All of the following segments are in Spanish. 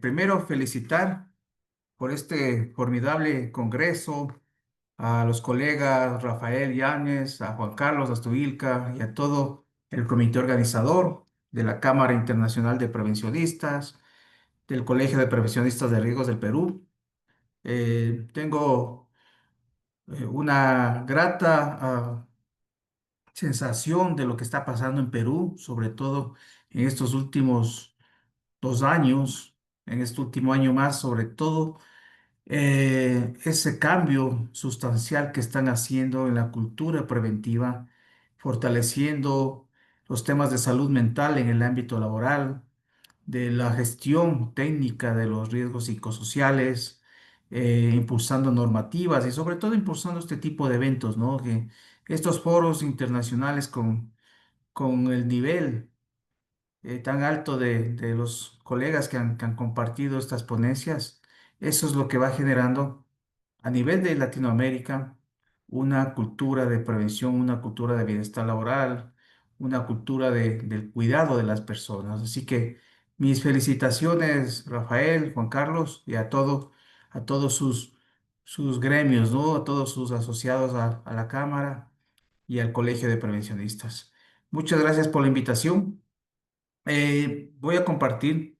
primero felicitar por este formidable congreso a los colegas Rafael Yáñez, a Juan Carlos Astuilca y a todo el comité organizador de la Cámara Internacional de Prevencionistas, del Colegio de Prevencionistas de Riesgos del Perú. Tengo una grata sensación de lo que está pasando en Perú, sobre todo en estos últimos 2 años, en este último año más, sobre todo ese cambio sustancial que están haciendo en la cultura preventiva, fortaleciendo los temas de salud mental en el ámbito laboral, de la gestión técnica de los riesgos psicosociales, impulsando normativas y sobre todo impulsando este tipo de eventos, ¿no? Que estos foros internacionales con el nivel tan alto de los colegas que han compartido estas ponencias, eso es lo que va generando a nivel de Latinoamérica una cultura de prevención, una cultura de bienestar laboral, una cultura del cuidado de las personas. Así que mis felicitaciones, Rafael, Juan Carlos, y a todos sus gremios, ¿no? A todos sus asociados a la Cámara y al Colegio de Prevencionistas. Muchas gracias por la invitación. Voy a compartir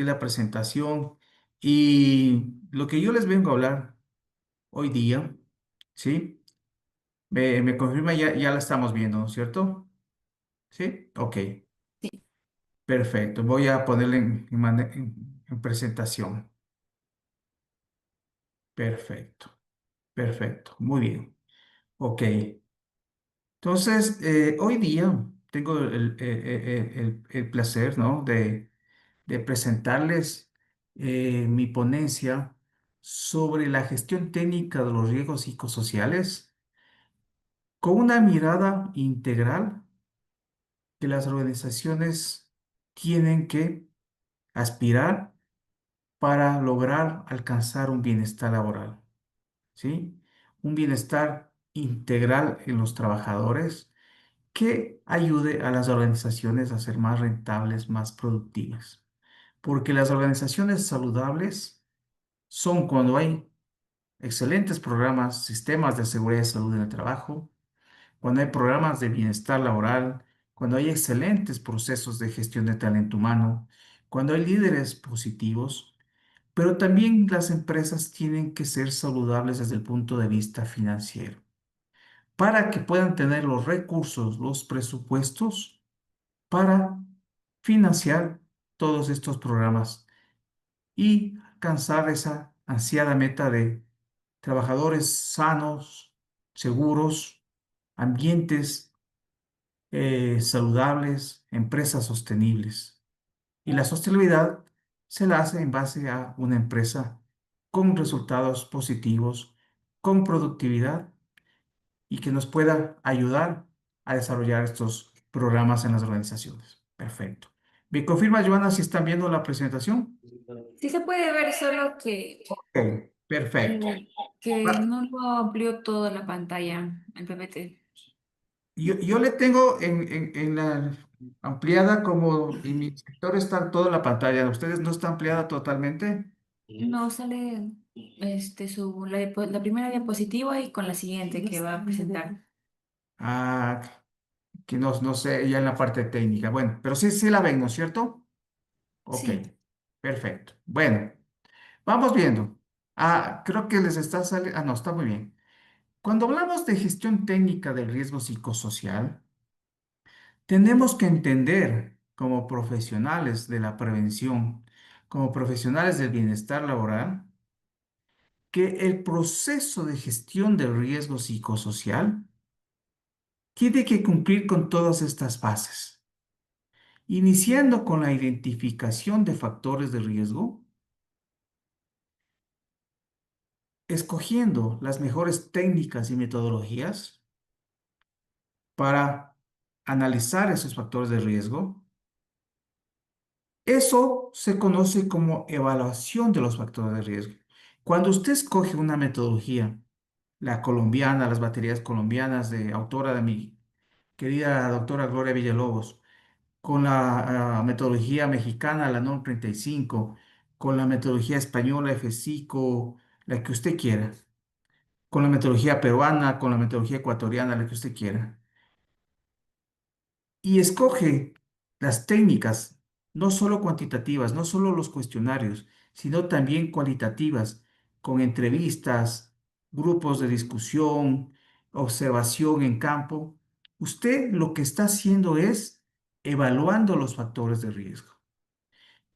la presentación y lo que yo les vengo a hablar hoy día, ¿sí? Me confirma, ya la estamos viendo, ¿no es cierto? ¿Sí? Ok, Sí. perfecto. Voy a ponerle en presentación. Perfecto, perfecto. Muy bien. Ok. Entonces, hoy día tengo el placer, ¿no? De presentarles mi ponencia sobre la gestión técnica de los riesgos psicosociales con una mirada integral que las organizaciones tienen que aspirar para lograr alcanzar un bienestar laboral, ¿sí? Un bienestar integral en los trabajadores que ayude a las organizaciones a ser más rentables, más productivas. Porque las organizaciones saludables son cuando hay excelentes programas, sistemas de seguridad y salud en el trabajo, cuando hay programas de bienestar laboral, cuando hay excelentes procesos de gestión de talento humano, cuando hay líderes positivos, pero también las empresas tienen que ser saludables desde el punto de vista financiero, para que puedan tener los recursos, los presupuestos para financiar todos estos programas y alcanzar esa ansiada meta de trabajadores sanos, seguros, ambientes saludables, empresas sostenibles. Y la sostenibilidad se la hace en base a una empresa con resultados positivos, con productividad y que nos pueda ayudar a desarrollar estos programas en las organizaciones. Perfecto. ¿Me confirma, Joana, si están viendo la presentación? Sí se puede ver, solo Ok, perfecto. que Va- no lo amplió toda la pantalla, el PPT. Yo le tengo en la ampliada como en mi sector está toda la pantalla. ¿Ustedes no está ampliada totalmente? No sale la primera diapositiva y con la siguiente que va a presentar. Ah, que no sé, ya en la parte técnica. Bueno, pero sí la ven, ¿no es cierto? Ok, Sí. perfecto. Bueno, vamos viendo. Creo que les está saliendo. No, está muy bien. Cuando hablamos de gestión técnica del riesgo psicosocial, tenemos que entender como profesionales de la prevención, como profesionales del bienestar laboral, que el proceso de gestión del riesgo psicosocial tiene que cumplir con todas estas fases, iniciando con la identificación de factores de riesgo, escogiendo las mejores técnicas y metodologías para analizar esos factores de riesgo. Eso se conoce como evaluación de los factores de riesgo. Cuando usted escoge una metodología, la colombiana, las baterías colombianas de autora de mi querida doctora Gloria Villalobos, con la metodología mexicana, la NOM 35, con la metodología española F5, la que usted quiera, con la metodología peruana, con la metodología ecuatoriana, la que usted quiera. Y escoge las técnicas, no solo cuantitativas, no solo los cuestionarios, sino también cualitativas, con entrevistas, grupos de discusión, observación en campo. Usted lo que está haciendo es evaluando los factores de riesgo.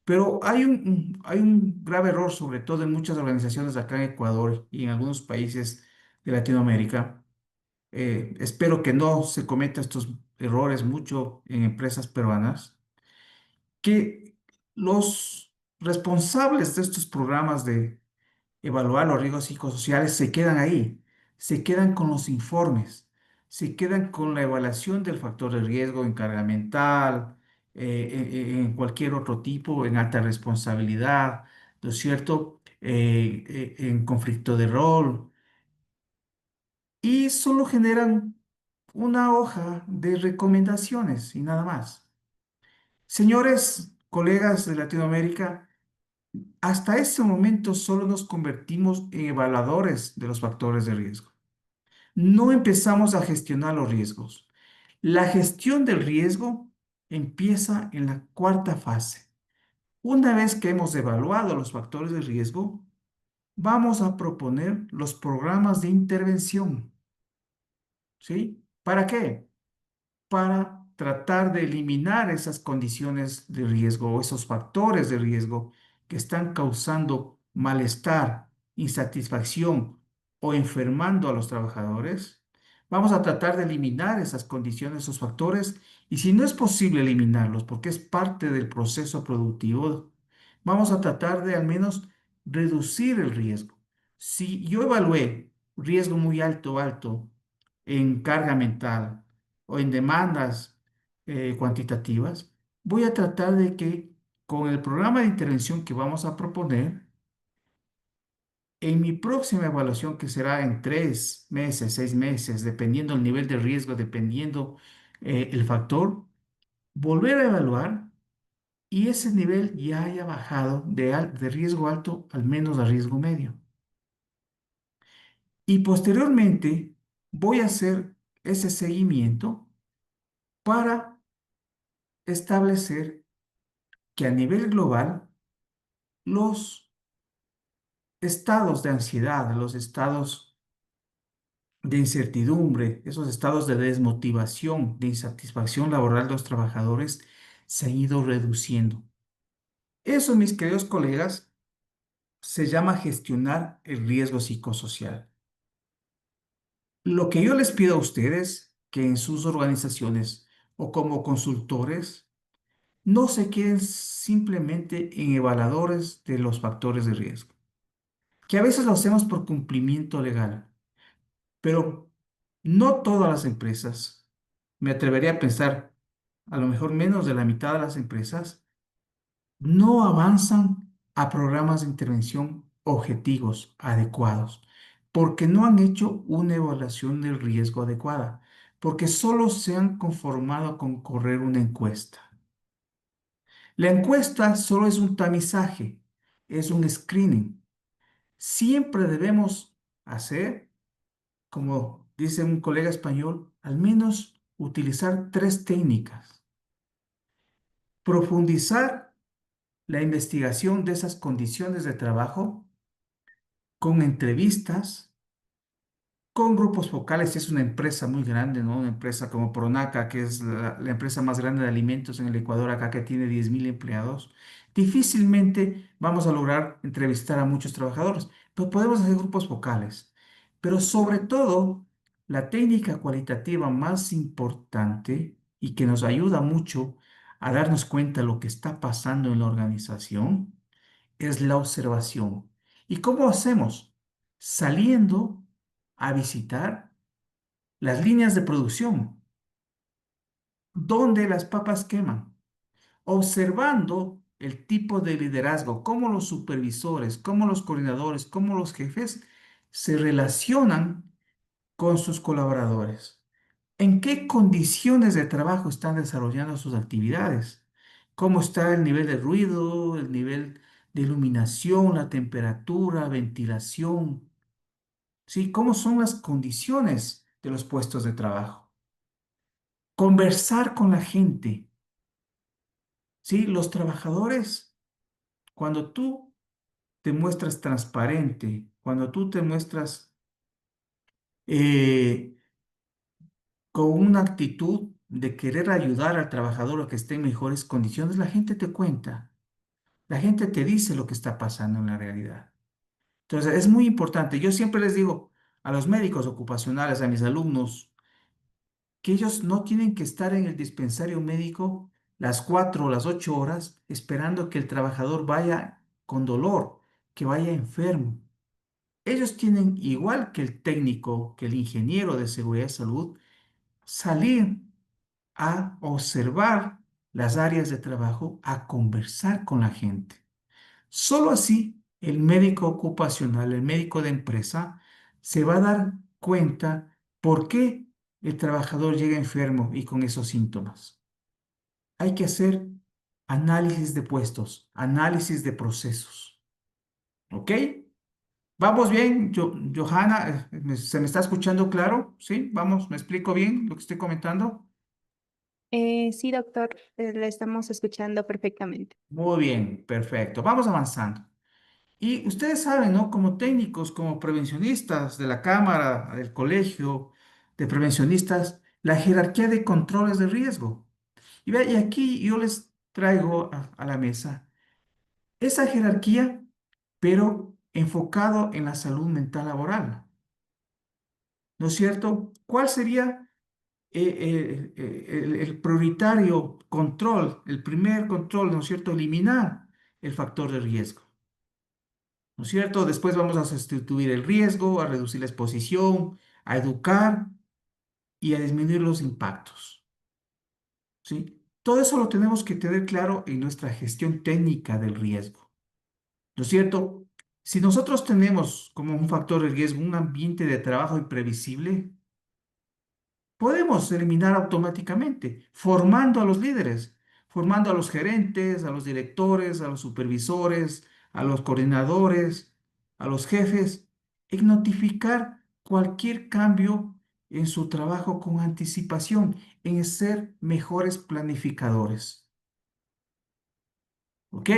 Pero hay un grave error, sobre todo en muchas organizaciones acá en Ecuador y en algunos países de Latinoamérica. Espero que no se cometa estos errores mucho en empresas peruanas, que los responsables de estos programas de evaluar los riesgos psicosociales se quedan ahí, se quedan con los informes, se quedan con la evaluación del factor de riesgo en carga mental, en cualquier otro tipo, en alta responsabilidad, ¿no es cierto? En conflicto de rol, y solo generan una hoja de recomendaciones y nada más. Señores, colegas de Latinoamérica, hasta este momento solo nos convertimos en evaluadores de los factores de riesgo. No empezamos a gestionar los riesgos. La gestión del riesgo empieza en la cuarta fase. Una vez que hemos evaluado los factores de riesgo, vamos a proponer los programas de intervención. ¿Sí? ¿Para qué? Para tratar de eliminar esas condiciones de riesgo o esos factores de riesgo que están causando malestar, insatisfacción o enfermando a los trabajadores. Vamos a tratar de eliminar esas condiciones, esos factores, y si no es posible eliminarlos porque es parte del proceso productivo, vamos a tratar de al menos reducir el riesgo. Si yo evalué riesgo muy alto, alto en carga mental, o en demandas cuantitativas, voy a tratar de que con el programa de intervención que vamos a proponer, en mi próxima evaluación, que será en 3 meses, 6 meses, dependiendo el nivel de riesgo, dependiendo el factor, volver a evaluar y ese nivel ya haya bajado de riesgo alto al menos a riesgo medio. Y posteriormente voy a hacer ese seguimiento para establecer que a nivel global los estados de ansiedad, los estados de incertidumbre, esos estados de desmotivación, de insatisfacción laboral de los trabajadores se han ido reduciendo. Eso, mis queridos colegas, se llama gestionar el riesgo psicosocial. Lo que yo les pido a ustedes, que en sus organizaciones o como consultores, no se queden simplemente en evaluadores de los factores de riesgo, que a veces lo hacemos por cumplimiento legal. Pero no todas las empresas, me atrevería a pensar, a lo mejor menos de la mitad de las empresas, no avanzan a programas de intervención objetivos, adecuados, porque no han hecho una evaluación del riesgo adecuada, porque solo se han conformado con correr una encuesta. La encuesta solo es un tamizaje, es un screening. Siempre debemos hacer, como dice un colega español, al menos utilizar tres técnicas. Profundizar la investigación de esas condiciones de trabajo con entrevistas, con grupos focales, si es una empresa muy grande, ¿no? Una empresa como Pronaca, que es la empresa más grande de alimentos en el Ecuador, acá que tiene 10.000 empleados, difícilmente vamos a lograr entrevistar a muchos trabajadores, pero podemos hacer grupos focales. Pero sobre todo, la técnica cualitativa más importante y que nos ayuda mucho a darnos cuenta de lo que está pasando en la organización es la observación. ¿Y cómo hacemos? Saliendo a visitar las líneas de producción, donde las papas queman, observando el tipo de liderazgo, cómo los supervisores, cómo los coordinadores, cómo los jefes se relacionan con sus colaboradores. ¿En qué condiciones de trabajo están desarrollando sus actividades? ¿Cómo está el nivel de ruido, el nivel de iluminación, la temperatura, ventilación? ¿Sí? ¿Cómo son las condiciones de los puestos de trabajo? Conversar con la gente. ¿Sí? Los trabajadores, cuando tú te muestras transparente, cuando tú te muestras eh, con una actitud de querer ayudar al trabajador a que esté en mejores condiciones, la gente te cuenta, la gente te dice lo que está pasando en la realidad. Entonces, es muy importante. Yo siempre les digo a los médicos ocupacionales, a mis alumnos, que ellos no tienen que estar en el dispensario médico las 4 o las 8 horas esperando que el trabajador vaya con dolor, que vaya enfermo. Ellos tienen, igual que el técnico, que el ingeniero de seguridad y salud, salir a observar las áreas de trabajo, a conversar con la gente. Solo así el médico ocupacional, el médico de empresa, se va a dar cuenta por qué el trabajador llega enfermo y con esos síntomas. Hay que hacer análisis de puestos, análisis de procesos. ¿Ok? ¿Vamos bien, Johanna? ¿Se me está escuchando claro? ¿Sí? Vamos, ¿me explico bien lo que estoy comentando? Sí, doctor, le estamos escuchando perfectamente. Muy bien, perfecto. Vamos avanzando. Y ustedes saben, ¿no? Como técnicos, como prevencionistas de la Cámara, del Colegio de Prevencionistas, la jerarquía de controles de riesgo. Y, y aquí yo les traigo a la mesa esa jerarquía, pero enfocado en la salud mental laboral. ¿No es cierto? ¿Cuál sería el prioritario control, el primer control? ¿No es cierto? Eliminar el factor de riesgo. ¿No es cierto? Después vamos a sustituir el riesgo, a reducir la exposición, a educar y a disminuir los impactos. ¿Sí? Todo eso lo tenemos que tener claro en nuestra gestión técnica del riesgo. ¿No es cierto? Si nosotros tenemos como un factor de riesgo un ambiente de trabajo imprevisible, podemos eliminar automáticamente, formando a los líderes, formando a los gerentes, a los directores, a los supervisores, a los coordinadores, a los jefes, en notificar cualquier cambio en su trabajo con anticipación, en ser mejores planificadores. ¿Ok?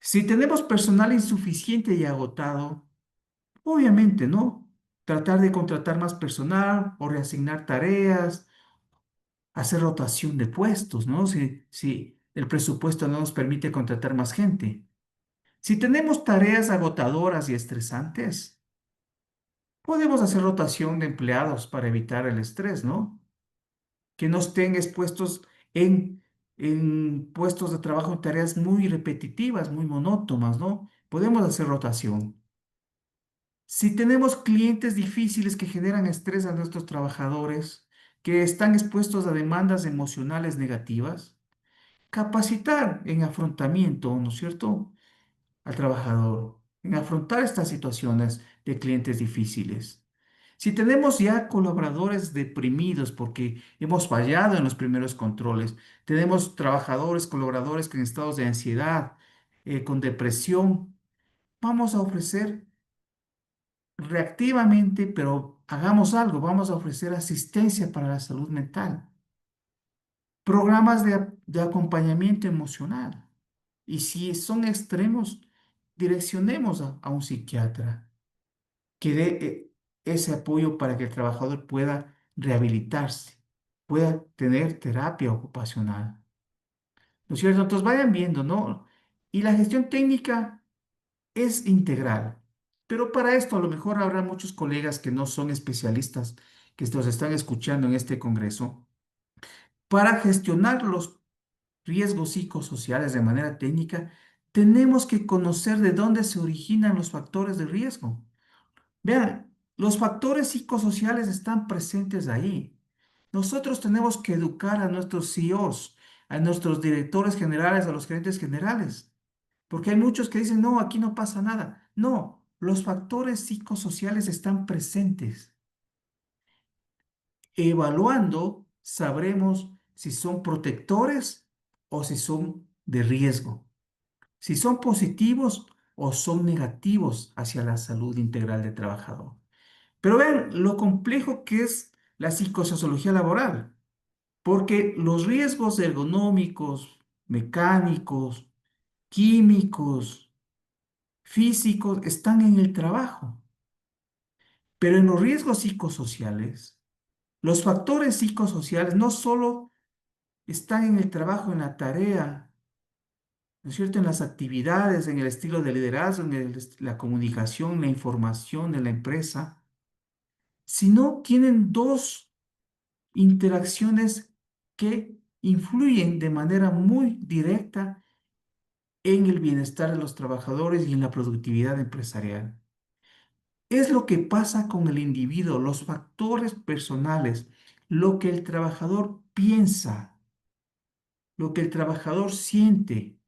Si tenemos personal insuficiente y agotado, obviamente, ¿no? Tratar de contratar más personal o reasignar tareas, hacer rotación de puestos, ¿no? Si el presupuesto no nos permite contratar más gente. Si tenemos tareas agotadoras y estresantes, podemos hacer rotación de empleados para evitar el estrés, ¿no? Que no estén expuestos en puestos de trabajo en tareas muy repetitivas, muy monótonas, ¿no? Podemos hacer rotación. Si tenemos clientes difíciles que generan estrés a nuestros trabajadores, que están expuestos a demandas emocionales negativas, capacitar en afrontamiento, ¿no es cierto?, al trabajador, en afrontar estas situaciones de clientes difíciles. Si tenemos ya colaboradores deprimidos porque hemos fallado en los primeros controles, tenemos trabajadores, colaboradores con estados de ansiedad, con depresión, vamos a ofrecer reactivamente, pero hagamos algo, vamos a ofrecer asistencia para la salud mental, programas de acompañamiento emocional. Y si son extremos, direccionemos a un psiquiatra que dé ese apoyo para que el trabajador pueda rehabilitarse, pueda tener terapia ocupacional. ¿No es cierto? Entonces vayan viendo, ¿no? Y la gestión técnica es integral. Pero para esto a lo mejor habrá muchos colegas que no son especialistas, que nos están escuchando en este congreso. Para gestionar los riesgos psicosociales de manera técnica, tenemos que conocer de dónde se originan los factores de riesgo. Vean, los factores psicosociales están presentes ahí. Nosotros tenemos que educar a nuestros CEOs, a nuestros directores generales, a los gerentes generales, porque hay muchos que dicen, no, aquí no pasa nada. No, los factores psicosociales están presentes. Evaluando, sabremos si son protectores o si son de riesgo, si son positivos o son negativos hacia la salud integral del trabajador. Pero vean lo complejo que es la psicosociología laboral, porque los riesgos ergonómicos, mecánicos, químicos, físicos están en el trabajo. Pero en los riesgos psicosociales, los factores psicosociales no solo están en el trabajo, en la tarea, ¿no es cierto? En las actividades, en el estilo de liderazgo, en la comunicación, la información de la empresa, sino tienen dos interacciones que influyen de manera muy directa en el bienestar de los trabajadores y en la productividad empresarial. Es lo que pasa con el individuo, los factores personales, lo que el trabajador piensa, lo que el trabajador siente.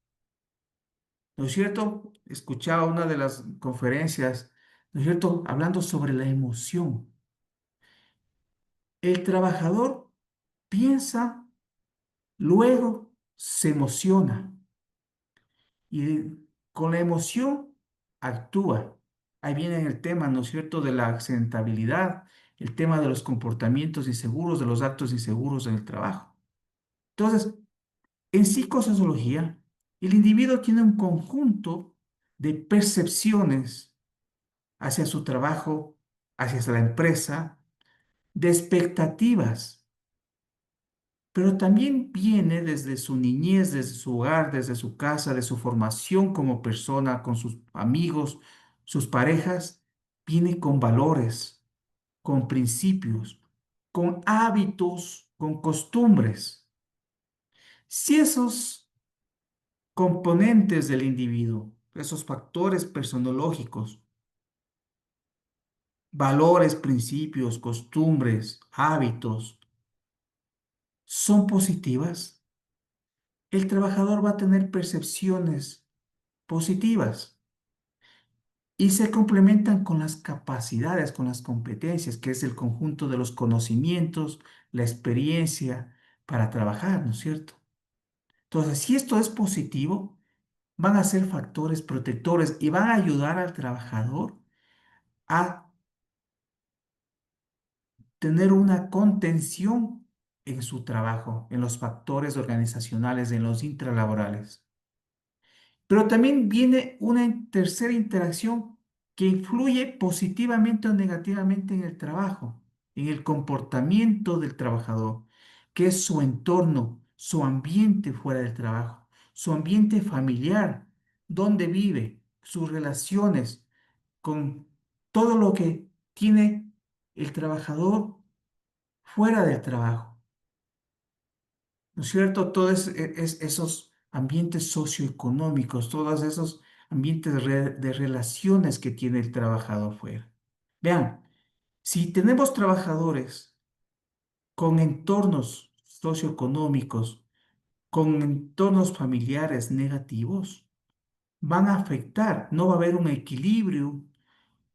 ¿No es cierto? Escuchaba una de las conferencias, ¿no es cierto? Hablando sobre la emoción. El trabajador piensa, luego se emociona y con la emoción actúa. Ahí viene el tema, ¿no es cierto?, de la accidentabilidad, el tema de los comportamientos inseguros, de los actos inseguros en el trabajo. Entonces, en psicosociología, el individuo tiene un conjunto de percepciones hacia su trabajo, hacia la empresa, de expectativas, pero también viene desde su niñez, desde su hogar, desde su casa, de su formación como persona, con sus amigos, sus parejas, viene con valores, con principios, con hábitos, con costumbres. Si esos componentes del individuo, esos factores personológicos, valores, principios, costumbres, hábitos, son positivas, el trabajador va a tener percepciones positivas y se complementan con las capacidades, con las competencias, que es el conjunto de los conocimientos, la experiencia para trabajar, ¿no es cierto? Entonces, si esto es positivo, van a ser factores protectores y van a ayudar al trabajador a tener una contención en su trabajo, en los factores organizacionales, en los intralaborales. Pero también viene una tercera interacción que influye positivamente o negativamente en el trabajo, en el comportamiento del trabajador, que es su entorno, su ambiente fuera del trabajo, su ambiente familiar, donde vive, sus relaciones con todo lo que tiene el trabajador fuera del trabajo. ¿No es cierto? Todos esos ambientes socioeconómicos, todos esos ambientes de relaciones que tiene el trabajador fuera. Vean, si tenemos trabajadores con entornos socioeconómicos, con entornos familiares negativos, van a afectar, no va a haber un equilibrio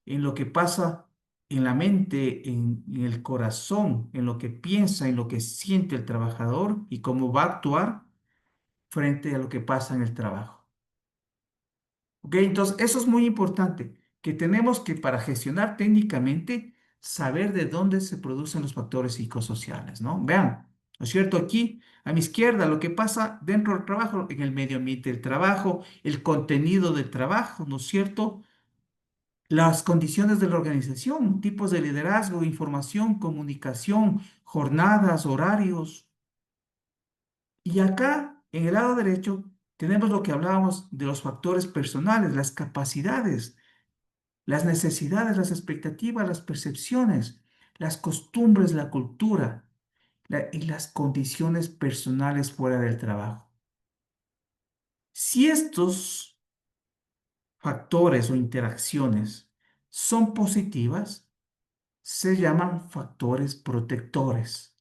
en lo que pasa en la mente, en el corazón, en lo que piensa, en lo que siente el trabajador y cómo va a actuar frente a lo que pasa en el trabajo. ¿Ok? Entonces, eso es muy importante, que tenemos que para gestionar técnicamente saber de dónde se producen los factores psicosociales, ¿no? Vean, ¿no es cierto? Aquí a mi izquierda, lo que pasa dentro del trabajo, en el medio ambiente del trabajo, el contenido del trabajo, ¿no es cierto? Las condiciones de la organización, tipos de liderazgo, información, comunicación, jornadas, horarios. Y acá, en el lado derecho, tenemos lo que hablábamos de los factores personales, las capacidades, las necesidades, las expectativas, las percepciones, las costumbres, la cultura y las condiciones personales fuera del trabajo. Si estos factores o interacciones son positivas, se llaman factores protectores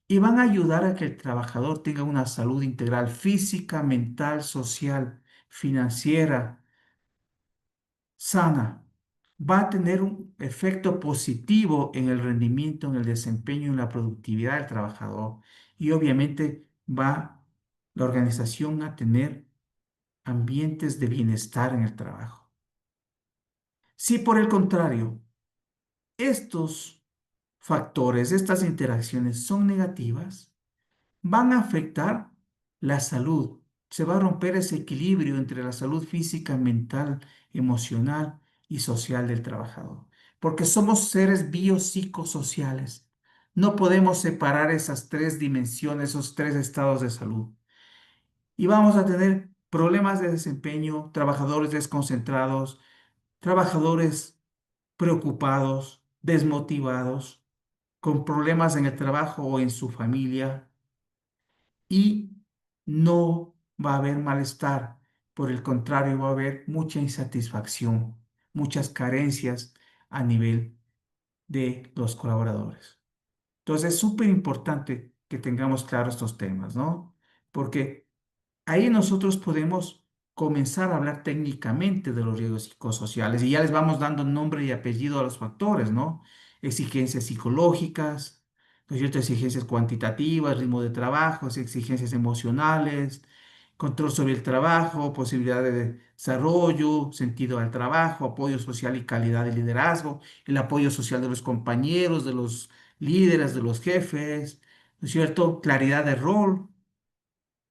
y van a ayudar a que el trabajador tenga una salud integral física, mental, social, financiera, sana. va a tener un efecto positivo en el rendimiento, en el desempeño, en la productividad del trabajador. Y obviamente va la organización a tener ambientes de bienestar en el trabajo. Si por el contrario, estos factores, estas interacciones son negativas, van a afectar la salud. Se va a romper ese equilibrio entre la salud física, mental, emocional y social del trabajador. Porque somos seres biopsicosociales. No podemos separar esas tres dimensiones, esos tres estados de salud. Y vamos a tener problemas de desempeño, trabajadores desconcentrados, trabajadores preocupados, desmotivados, con problemas en el trabajo o en su familia y no va a haber malestar. Por el contrario, va a haber mucha insatisfacción, muchas carencias a nivel de los colaboradores. Entonces, es súper importante que tengamos claros estos temas, ¿no? Porque ahí nosotros podemos comenzar a hablar técnicamente de los riesgos psicosociales y ya les vamos dando nombre y apellido a los factores, ¿no? Exigencias psicológicas, ¿no es cierto? Exigencias cuantitativas, ritmo de trabajo, exigencias emocionales, control sobre el trabajo, posibilidad de desarrollo, sentido al trabajo, apoyo social y calidad de liderazgo, el apoyo social de los compañeros, de los líderes, de los jefes, ¿no es cierto? Claridad de rol,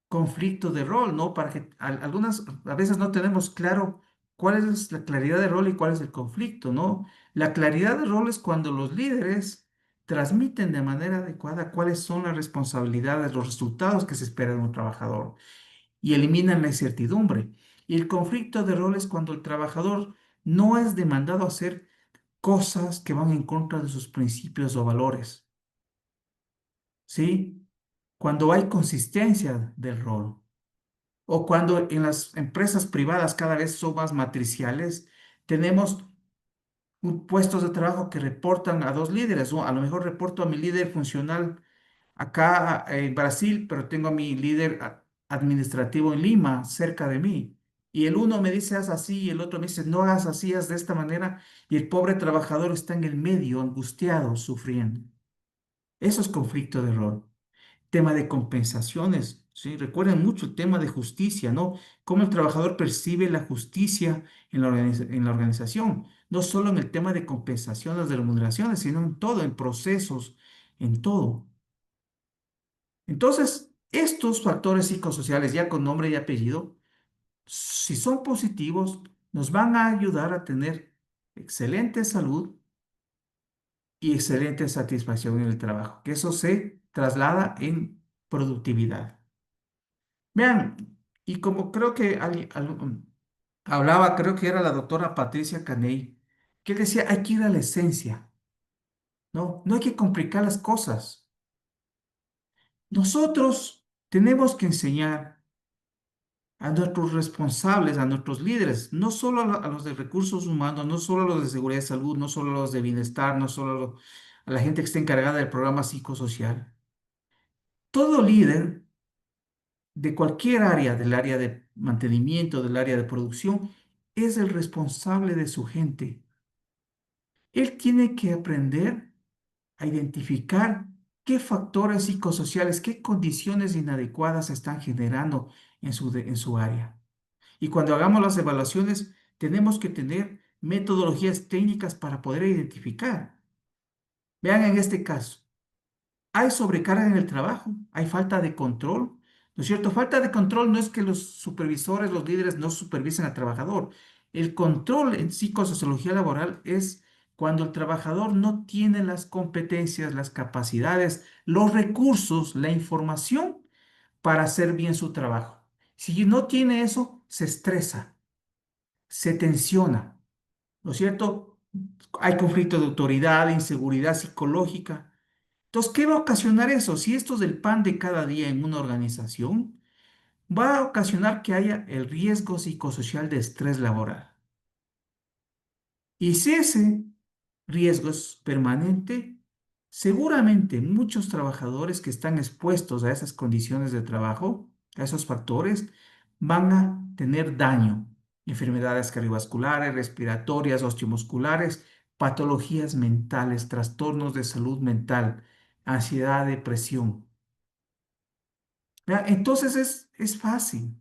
conflicto de rol, ¿no? Para que algunas, a veces no tenemos claro cuál es la claridad de rol y cuál es el conflicto, ¿no? La claridad de rol es cuando los líderes transmiten de manera adecuada cuáles son las responsabilidades, los resultados que se esperan de un trabajador y eliminan la incertidumbre. Y el conflicto de rol es cuando el trabajador no es demandado a hacer cosas que van en contra de sus principios o valores, ¿sí? Cuando hay consistencia del rol. O cuando en las empresas privadas cada vez son más matriciales, tenemos puestos de trabajo que reportan a dos líderes. O a lo mejor reporto a mi líder funcional acá en Brasil, pero tengo a mi líder administrativo en Lima, cerca de mí. Y el uno me dice haz así y el otro me dice no hagas así, haz de esta manera. Y el pobre trabajador está en el medio, angustiado, sufriendo. Eso es conflicto de rol. Tema de compensaciones, ¿sí? Recuerden mucho el tema de justicia, ¿no? Cómo el trabajador percibe la justicia en en la organización, no solo en el tema de compensaciones, de remuneraciones, sino en todo, en procesos, en todo. Entonces, estos factores psicosociales, ya con nombre y apellido, si son positivos, nos van a ayudar a tener excelente salud y excelente satisfacción en el trabajo, que eso se traslada en productividad. Vean, y como creo que hablaba, creo que era la doctora Patricia Caney, que decía, hay que ir a la esencia, ¿no? No hay que complicar las cosas. Nosotros tenemos que enseñar a nuestros responsables, a nuestros líderes, no solo a los de recursos humanos, no solo a los de seguridad y salud, no solo a los de bienestar, no solo a la gente que está encargada del programa psicosocial. Todo líder de cualquier área, del área de mantenimiento, del área de producción, es el responsable de su gente. Él tiene que aprender a identificar qué factores psicosociales, qué condiciones inadecuadas se están generando en su área. Y cuando hagamos las evaluaciones, tenemos que tener metodologías técnicas para poder identificar. Vean en este caso. Hay sobrecarga en el trabajo, hay falta de control, ¿no es cierto? Falta de control no es que los supervisores, los líderes no supervisen al trabajador. El control en psicosociología laboral es cuando el trabajador no tiene las competencias, las capacidades, los recursos, la información para hacer bien su trabajo. Si no tiene eso, se estresa, se tensiona, ¿no es cierto? Hay conflicto de autoridad, inseguridad psicológica. Entonces, ¿qué va a ocasionar eso? Si esto es el pan de cada día en una organización, va a ocasionar que haya el riesgo psicosocial de estrés laboral. Y si ese riesgo es permanente, seguramente muchos trabajadores que están expuestos a esas condiciones de trabajo, a esos factores, van a tener daño. enfermedades cardiovasculares, respiratorias, osteomusculares, patologías mentales, trastornos de salud mental, ansiedad, depresión. ¿Ya? Entonces es fácil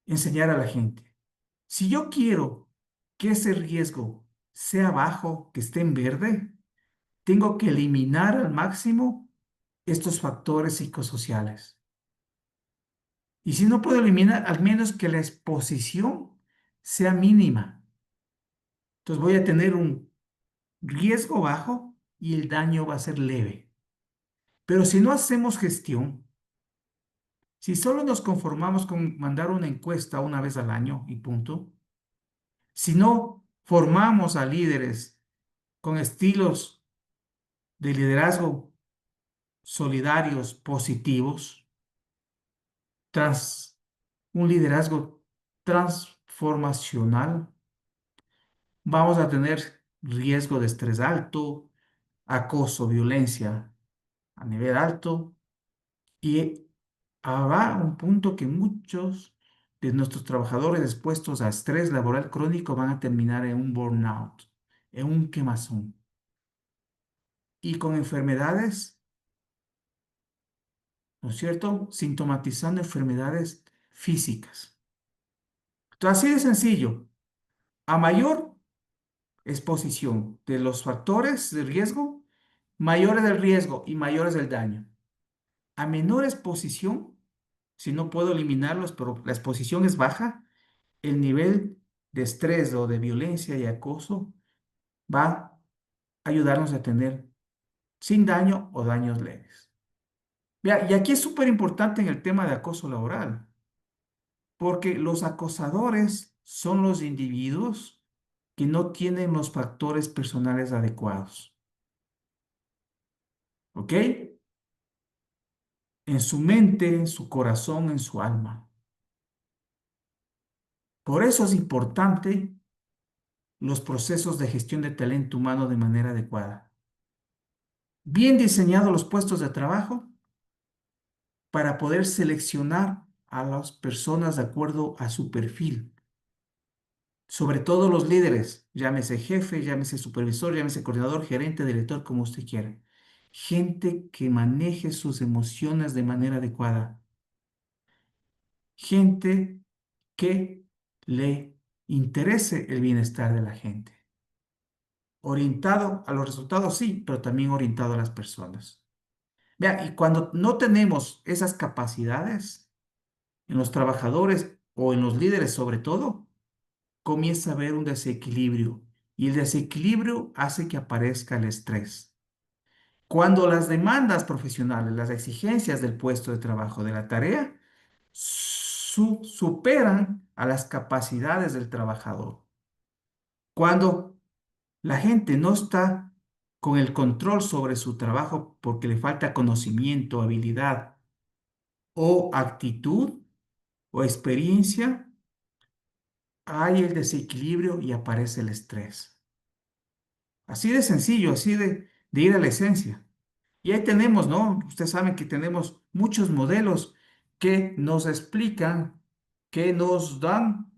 enseñar a la gente. Si yo quiero que ese riesgo sea bajo, que esté en verde, tengo que eliminar al máximo estos factores psicosociales. Y si no puedo eliminar, al menos que la exposición sea mínima. Entonces voy a tener un riesgo bajo y el daño va a ser leve. Pero si no hacemos gestión, si solo nos conformamos con mandar una encuesta una vez al año y punto, si no formamos a líderes con estilos de liderazgo solidarios, positivos, tras un liderazgo transformacional, vamos a tener riesgo de estrés alto, acoso, violencia a nivel alto y habrá un punto que muchos de nuestros trabajadores expuestos a estrés laboral crónico van a terminar en un burnout, en un quemazón y con enfermedades, ¿no es cierto? Sintomatizando enfermedades físicas. Entonces, así de sencillo, a mayor exposición de los factores de riesgo, mayores el riesgo y mayores el daño. A menor exposición, si no puedo eliminarlos, pero la exposición es baja, el nivel de estrés o de violencia y acoso va a ayudarnos a tener sin daño o daños leves. Vea, y aquí es súper importante en el tema de acoso laboral, porque los acosadores son los individuos que no tienen los factores personales adecuados. ¿Ok? En su mente, en su corazón, en su alma. Por eso es importante los procesos de gestión de talento humano de manera adecuada. Bien diseñados los puestos de trabajo para poder seleccionar a las personas de acuerdo a su perfil. Sobre todo los líderes, llámese jefe, llámese supervisor, llámese coordinador, gerente, director, como usted quiera. Gente que maneje sus emociones de manera adecuada. Gente que le interese el bienestar de la gente. Orientado a los resultados, sí, pero también orientado a las personas. Vea, y cuando no tenemos esas capacidades en los trabajadores o en los líderes sobre todo, comienza a haber un desequilibrio y el desequilibrio hace que aparezca el estrés. Cuando las demandas profesionales, las exigencias del puesto de trabajo, de la tarea, superan a las capacidades del trabajador. Cuando la gente no está con el control sobre su trabajo porque le falta conocimiento, habilidad o actitud o experiencia, hay el desequilibrio y aparece el estrés. Así de sencillo, así de ir a la esencia. Y ahí tenemos, ¿no? Ustedes saben que tenemos muchos modelos que nos explican, que nos dan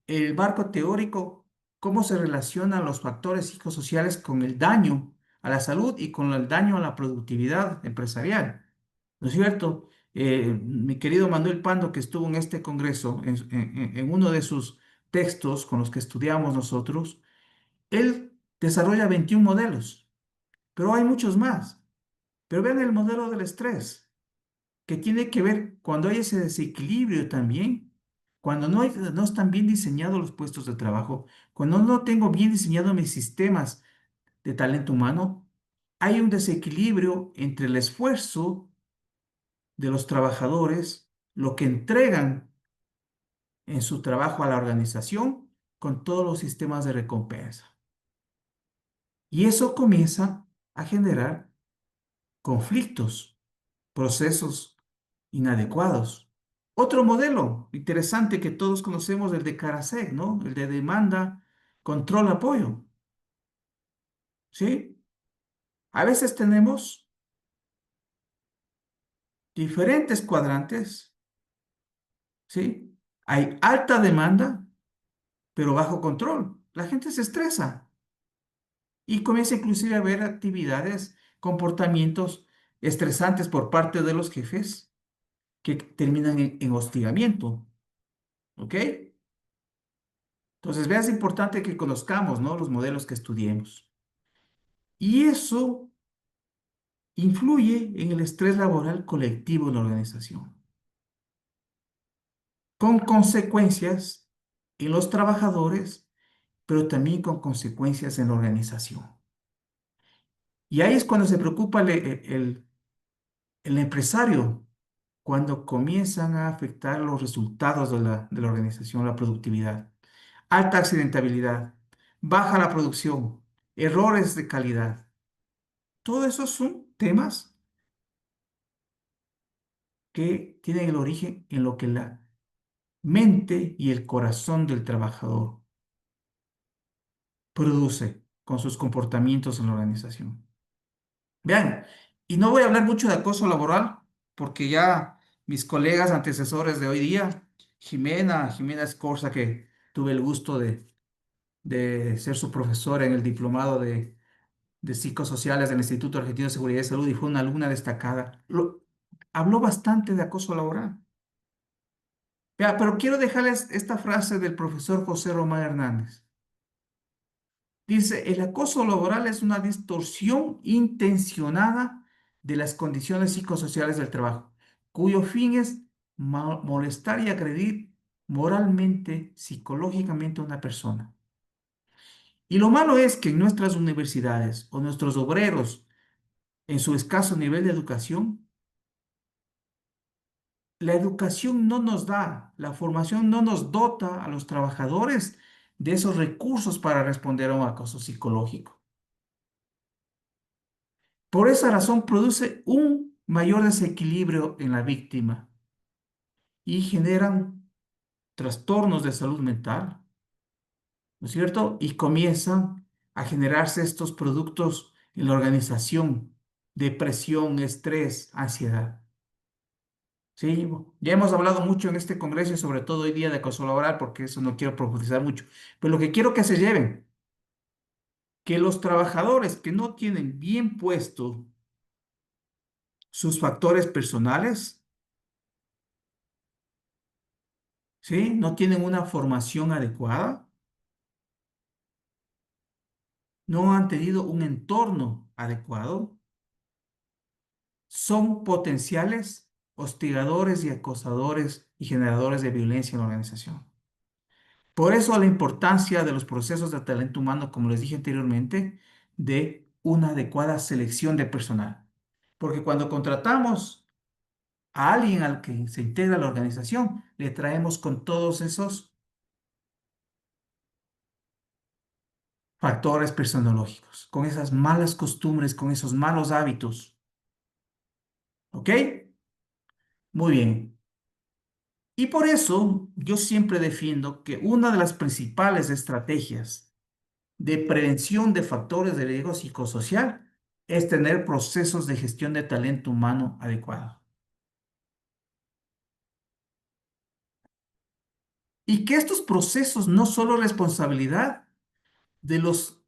el marco teórico, cómo se relacionan los factores psicosociales con el daño a la salud y con el daño a la productividad empresarial. ¿No es cierto? Mi querido Manuel Pando, que estuvo en este congreso, en uno de sus textos con los que estudiamos nosotros, él desarrolla 21 modelos, pero hay muchos más. Pero vean el modelo del estrés, que tiene que ver cuando hay ese desequilibrio también, cuando no están bien diseñados los puestos de trabajo, cuando no tengo bien diseñados mis sistemas de talento humano, hay un desequilibrio entre el esfuerzo de los trabajadores, lo que entregan en su trabajo a la organización, con todos los sistemas de recompensa. Y eso comienza a generar conflictos, procesos inadecuados. Otro modelo interesante que todos conocemos, el de Karasek, ¿no? El de demanda, control, apoyo. ¿Sí? A veces tenemos diferentes cuadrantes, ¿sí? Hay alta demanda, pero bajo control. La gente se estresa y comienza inclusive a ver actividades, comportamientos estresantes por parte de los jefes que terminan en hostigamiento. ¿Ok? Entonces, vea, es importante que conozcamos, ¿no? Los modelos que estudiemos. Y eso influye en el estrés laboral colectivo en la organización, con consecuencias en los trabajadores, pero también con consecuencias en la organización. Y ahí es cuando se preocupa el empresario, cuando comienzan a afectar los resultados de la organización, la productividad. Alta accidentabilidad, baja la producción, errores de calidad. Todo eso son temas que tienen el origen en lo que la mente y el corazón del trabajador produce con sus comportamientos en la organización. Vean, y no voy a hablar mucho de acoso laboral, porque ya mis colegas antecesores de hoy día, Jimena Escorza, que tuve el gusto de ser su profesora en el diplomado de psicosociales del Instituto Argentino de Seguridad y Salud y fue una alumna destacada, habló bastante de acoso laboral. Vea, pero quiero dejarles esta frase del profesor José Román Hernández. Dice, el acoso laboral es una distorsión intencionada de las condiciones psicosociales del trabajo, cuyo fin es molestar y agredir moralmente, psicológicamente a una persona. Y lo malo es que en nuestras universidades o nuestros obreros, en su escaso nivel de educación, la educación no nos da, la formación no nos dota a los trabajadores de esos recursos para responder a un acoso psicológico. Por esa razón produce un mayor desequilibrio en la víctima y generan trastornos de salud mental, ¿no es cierto? Y comienzan a generarse estos productos en la organización, depresión, estrés, ansiedad. Sí, ya hemos hablado mucho en este congreso y sobre todo hoy día de acoso laboral, porque eso no quiero profundizar mucho. Pero lo que quiero que se lleven, que los trabajadores que no tienen bien puesto sus factores personales, ¿sí? No tienen una formación adecuada, no han tenido un entorno adecuado, son potenciales hostigadores y acosadores y generadores de violencia en la organización. Por eso la importancia de los procesos de talento humano, como les dije anteriormente, de una adecuada selección de personal. Porque cuando contratamos a alguien al que se integra a la organización, le traemos con todos esos factores personológicos, con esas malas costumbres, con esos malos hábitos. ¿Ok? Muy bien. Y por eso yo siempre defiendo que una de las principales estrategias de prevención de factores de riesgo psicosocial es tener procesos de gestión de talento humano adecuados. Y que estos procesos no solo responsabilidad de los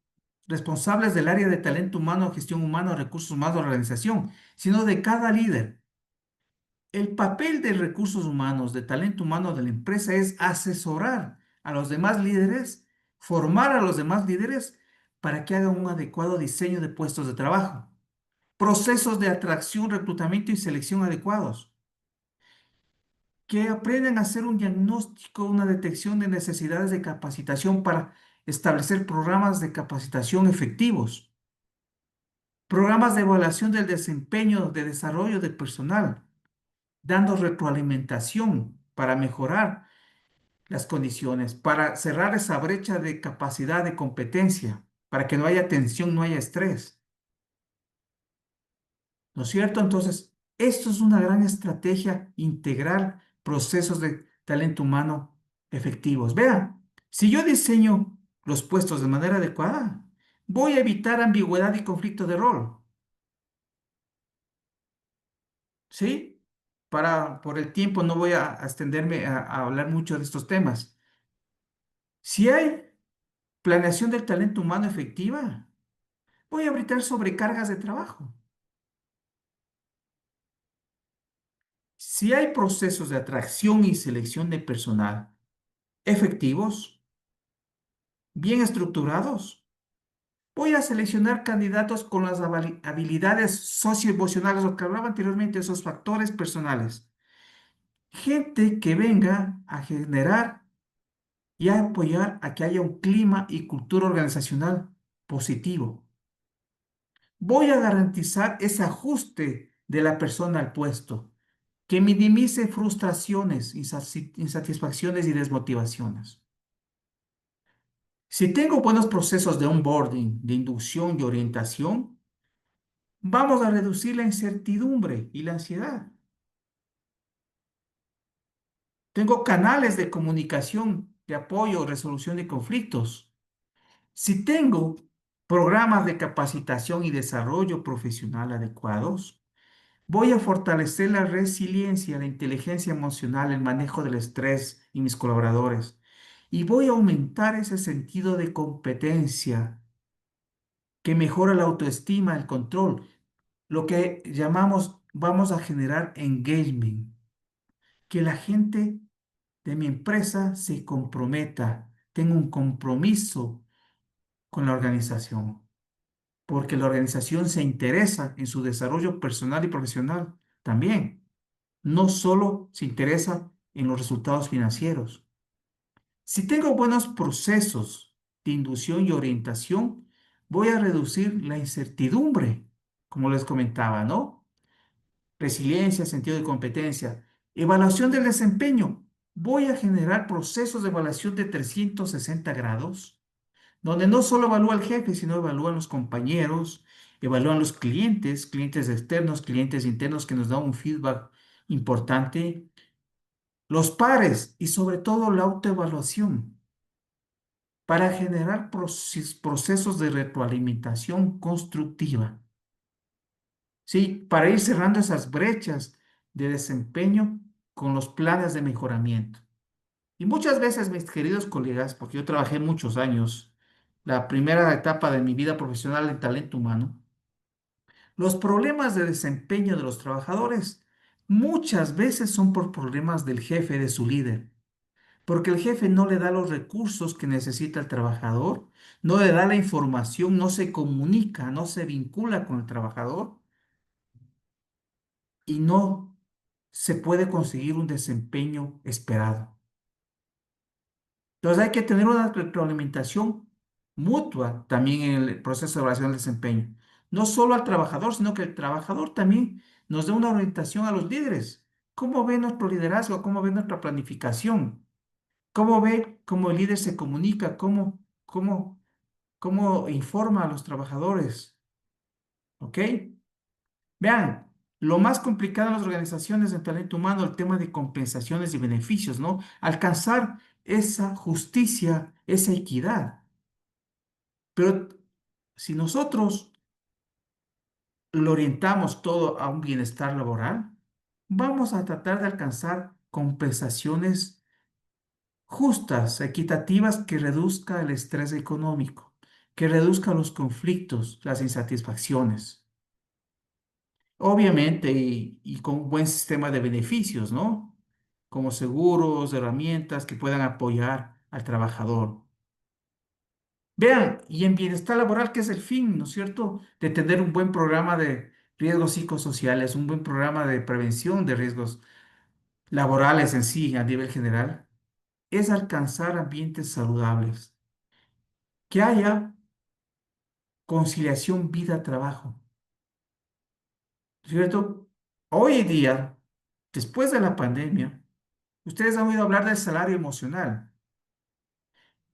responsables del área de talento humano, gestión humana, recursos humanos de la organización, sino de cada líder. El papel de recursos humanos, de talento humano de la empresa es asesorar a los demás líderes, formar a los demás líderes para que hagan un adecuado diseño de puestos de trabajo, procesos de atracción, reclutamiento y selección adecuados, que aprendan a hacer un diagnóstico, una detección de necesidades de capacitación para establecer programas de capacitación efectivos, programas de evaluación del desempeño de desarrollo del personal, dando retroalimentación para mejorar las condiciones, para cerrar esa brecha de capacidad de competencia, para que no haya tensión, no haya estrés. ¿No es cierto? Entonces, esto es una gran estrategia integrar procesos de talento humano efectivos. Vean, si yo diseño los puestos de manera adecuada, voy a evitar ambigüedad y conflicto de rol. ¿Sí? por el tiempo no voy a extenderme a hablar mucho de estos temas. Si hay planeación del talento humano efectiva, voy a evitar sobrecargas de trabajo. Si hay procesos de atracción y selección de personal efectivos, bien estructurados, voy a seleccionar candidatos con las habilidades socioemocionales, lo que hablaba anteriormente, esos factores personales. Gente que venga a generar y a apoyar a que haya un clima y cultura organizacional positivo. Voy a garantizar ese ajuste de la persona al puesto, que minimice frustraciones, insatisfacciones y desmotivaciones. Si tengo buenos procesos de onboarding, de inducción y orientación, vamos a reducir la incertidumbre y la ansiedad. Tengo canales de comunicación, de apoyo, resolución de conflictos. Si tengo programas de capacitación y desarrollo profesional adecuados, voy a fortalecer la resiliencia, la inteligencia emocional, el manejo del estrés y mis colaboradores. Y voy a aumentar ese sentido de competencia que mejora la autoestima, el control, lo que llamamos, vamos a generar engagement, que la gente de mi empresa se comprometa, tenga un compromiso con la organización, porque la organización se interesa en su desarrollo personal y profesional también. No solo se interesa en los resultados financieros. Si tengo buenos procesos de inducción y orientación, voy a reducir la incertidumbre, como les comentaba, ¿no? Resiliencia, sentido de competencia, evaluación del desempeño. Voy a generar procesos de evaluación de 360 grados, donde no solo evalúa el jefe, sino evalúan los compañeros, evalúan los clientes, clientes externos, clientes internos que nos dan un feedback importante, los pares y sobre todo la autoevaluación para generar procesos de retroalimentación constructiva. Sí, para ir cerrando esas brechas de desempeño con los planes de mejoramiento. Y muchas veces, mis queridos colegas, porque yo trabajé muchos años, la primera etapa de mi vida profesional en talento humano, los problemas de desempeño de los trabajadores muchas veces son por problemas del jefe, de su líder. Porque el jefe no le da los recursos que necesita el trabajador, no le da la información, no se comunica, no se vincula con el trabajador y no se puede conseguir un desempeño esperado. Entonces hay que tener una retroalimentación mutua también en el proceso de evaluación del desempeño. No solo al trabajador, sino que el trabajador también nos dé una orientación a los líderes. ¿Cómo ve nuestro liderazgo? ¿Cómo ve nuestra planificación? ¿Cómo ve cómo el líder se comunica? ¿Cómo informa a los trabajadores? ¿Ok? Vean, lo más complicado en las organizaciones de talento humano, el tema de compensaciones y beneficios, ¿no? Alcanzar esa justicia, esa equidad. Pero si nosotros lo orientamos todo a un bienestar laboral, vamos a tratar de alcanzar compensaciones justas, equitativas, que reduzca el estrés económico, que reduzca los conflictos, las insatisfacciones. Obviamente, y con un buen sistema de beneficios, ¿no? Como seguros, herramientas que puedan apoyar al trabajador. Vean, y en bienestar laboral, ¿qué es el fin, ¿no es cierto? De tener un buen programa de riesgos psicosociales, un buen programa de prevención de riesgos laborales en sí, a nivel general, es alcanzar ambientes saludables, que haya conciliación vida-trabajo, ¿cierto? Hoy en día, después de la pandemia, ustedes han oído hablar del salario emocional.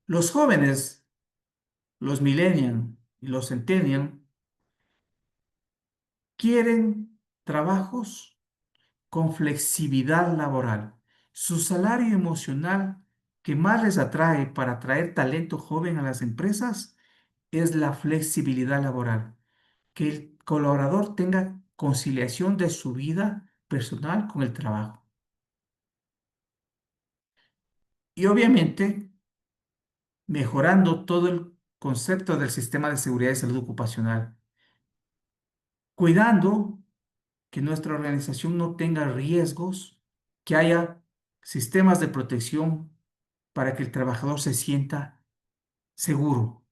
Los jóvenes, los millennials y los centennials, quieren trabajos con flexibilidad laboral. Su salario emocional que más les atrae para atraer talento joven a las empresas es la flexibilidad laboral, que el colaborador tenga conciliación de su vida personal con el trabajo. Y obviamente mejorando todo el concepto del sistema de seguridad y salud ocupacional, cuidando que nuestra organización no tenga riesgos, que haya sistemas de protección para que el trabajador se sienta seguro,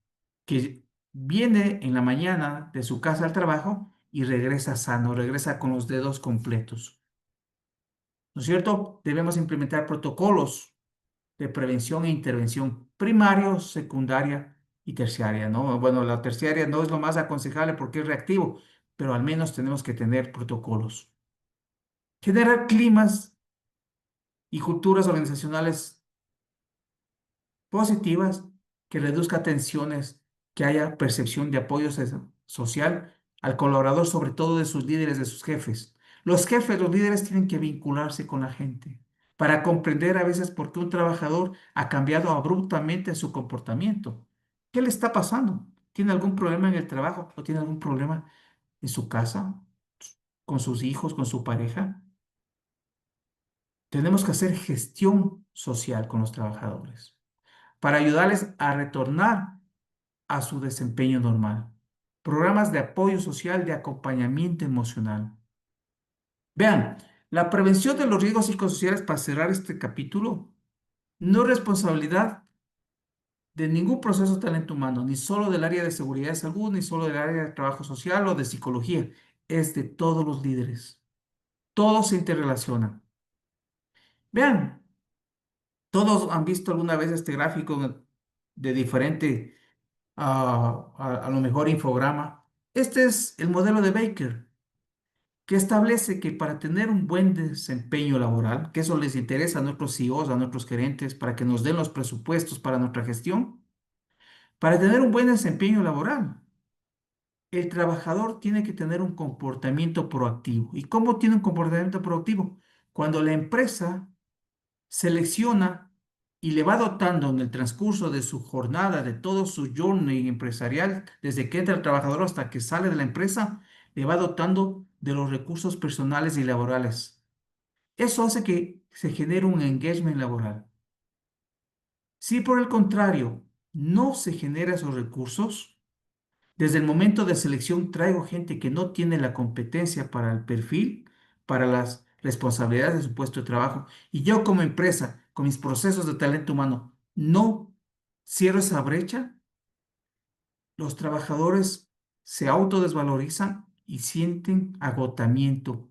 que viene en la mañana de su casa al trabajo y regresa sano, regresa con los dedos completos. ¿No es cierto? Debemos implementar protocolos de prevención e intervención primarios, secundaria y terciaria, ¿no? Bueno, la terciaria no es lo más aconsejable porque es reactivo, pero al menos tenemos que tener protocolos. Generar climas y culturas organizacionales positivas que reduzca tensiones, que haya percepción de apoyo social al colaborador, sobre todo de sus líderes, de sus jefes. Los jefes, los líderes tienen que vincularse con la gente para comprender a veces por qué un trabajador ha cambiado abruptamente su comportamiento. ¿Qué le está pasando? ¿Tiene algún problema en el trabajo o tiene algún problema en su casa, con sus hijos, con su pareja? Tenemos que hacer gestión social con los trabajadores para ayudarles a retornar a su desempeño normal. Programas de apoyo social, de acompañamiento emocional. Vean, la prevención de los riesgos psicosociales, para cerrar este capítulo, no es responsabilidad de ningún proceso de talento humano, ni solo del área de seguridad de salud, ni solo del área de trabajo social o de psicología. Es de todos los líderes. Todos se interrelacionan. Vean, todos han visto alguna vez este gráfico de diferente, a lo mejor infograma. Este es el modelo de Baker, que establece que para tener un buen desempeño laboral, que eso les interesa a nuestros CEOs, a nuestros gerentes, para que nos den los presupuestos para nuestra gestión, para tener un buen desempeño laboral, el trabajador tiene que tener un comportamiento proactivo. ¿Y cómo tiene un comportamiento proactivo? Cuando la empresa selecciona y le va dotando en el transcurso de su jornada, de todo su journey empresarial, desde que entra el trabajador hasta que sale de la empresa, le va dotando de los recursos personales y laborales. Eso hace que se genere un engagement laboral. Si por el contrario no se genera esos recursos, desde el momento de selección traigo gente que no tiene la competencia para el perfil, para las responsabilidades de su puesto de trabajo. Y yo como empresa, con mis procesos de talento humano, no cierro esa brecha, los trabajadores se autodesvalorizan y sienten agotamiento.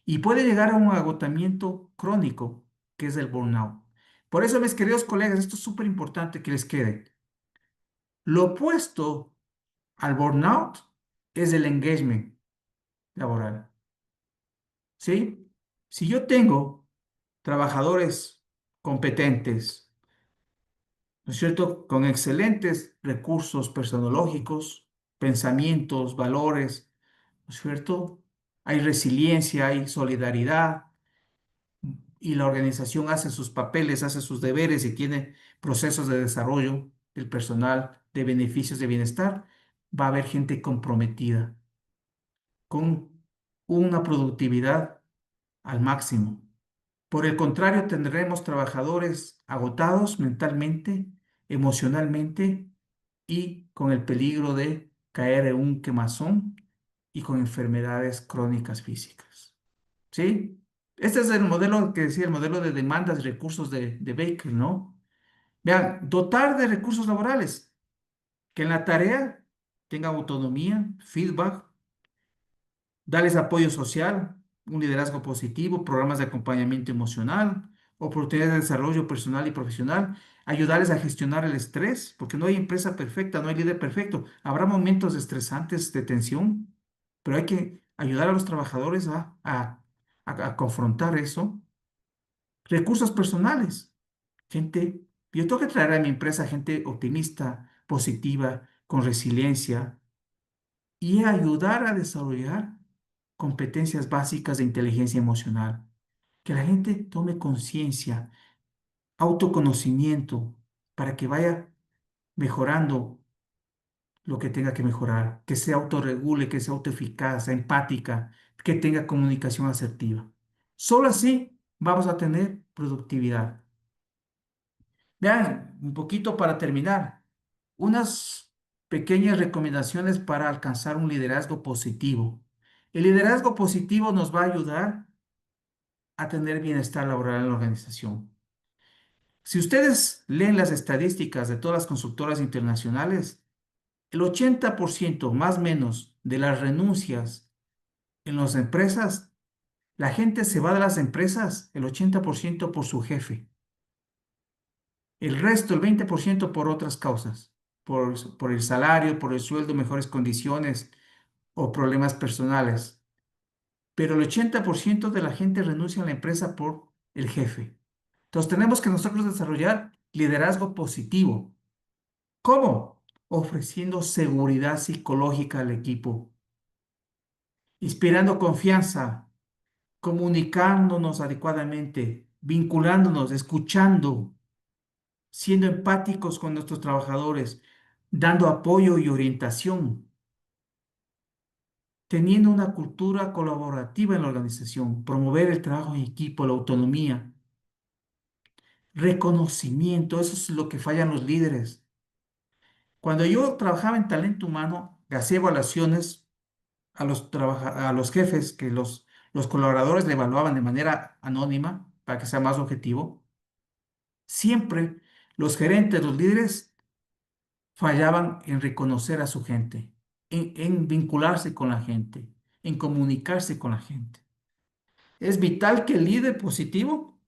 Y puede llegar a un agotamiento crónico, que es el burnout. Por eso, mis queridos colegas, esto es súper importante que les quede. Lo opuesto al burnout es el engagement laboral. ¿Sí? Si yo tengo trabajadores competentes, ¿no es cierto? Con excelentes recursos personológicos, pensamientos, valores, ¿no es cierto? Hay resiliencia, hay solidaridad y la organización hace sus papeles, hace sus deberes y tiene procesos de desarrollo del personal, de beneficios de bienestar, va a haber gente comprometida con una productividad al máximo. Por el contrario, tendremos trabajadores agotados mentalmente, emocionalmente y con el peligro de caer en un quemazón y con enfermedades crónicas físicas. ¿Sí? Este es el modelo que decía, el modelo de demandas y recursos de Baker, ¿no? Vean, dotar de recursos laborales, que en la tarea tenga autonomía, feedback, darles apoyo social, un liderazgo positivo, programas de acompañamiento emocional, oportunidades de desarrollo personal y profesional, ayudarles a gestionar el estrés, porque no hay empresa perfecta, no hay líder perfecto. Habrá momentos estresantes de tensión, pero hay que ayudar a los trabajadores a confrontar eso. Recursos personales, gente, yo tengo que traer a mi empresa gente optimista, positiva, con resiliencia y ayudar a desarrollar competencias básicas de inteligencia emocional. Que la gente tome conciencia, autoconocimiento, para que vaya mejorando lo que tenga que mejorar, que se autorregule, que sea autoeficaz, sea empática, que tenga comunicación asertiva. Solo así vamos a tener productividad. Vean, un poquito para terminar, unas pequeñas recomendaciones para alcanzar un liderazgo positivo. El liderazgo positivo nos va a ayudar a tener bienestar laboral en la organización. Si ustedes leen las estadísticas de todas las consultoras internacionales, el 80% más o menos de las renuncias en las empresas, la gente se va de las empresas, el 80% por su jefe, el resto, el 20% por otras causas, por el salario, por el sueldo, mejores condiciones o problemas personales. Pero el 80% de la gente renuncia a la empresa por el jefe. Entonces tenemos que nosotros desarrollar liderazgo positivo. ¿Cómo? Ofreciendo seguridad psicológica al equipo, inspirando confianza, comunicándonos adecuadamente, vinculándonos, escuchando, siendo empáticos con nuestros trabajadores, dando apoyo y orientación, teniendo una cultura colaborativa en la organización, promover el trabajo en equipo, la autonomía, reconocimiento, eso es lo que fallan los líderes. Cuando yo trabajaba en talento humano, hacía evaluaciones a los jefes que los colaboradores le evaluaban de manera anónima para que sea más objetivo. Siempre los gerentes, los líderes fallaban en reconocer a su gente, en vincularse con la gente, en comunicarse con la gente. Es vital que el líder positivo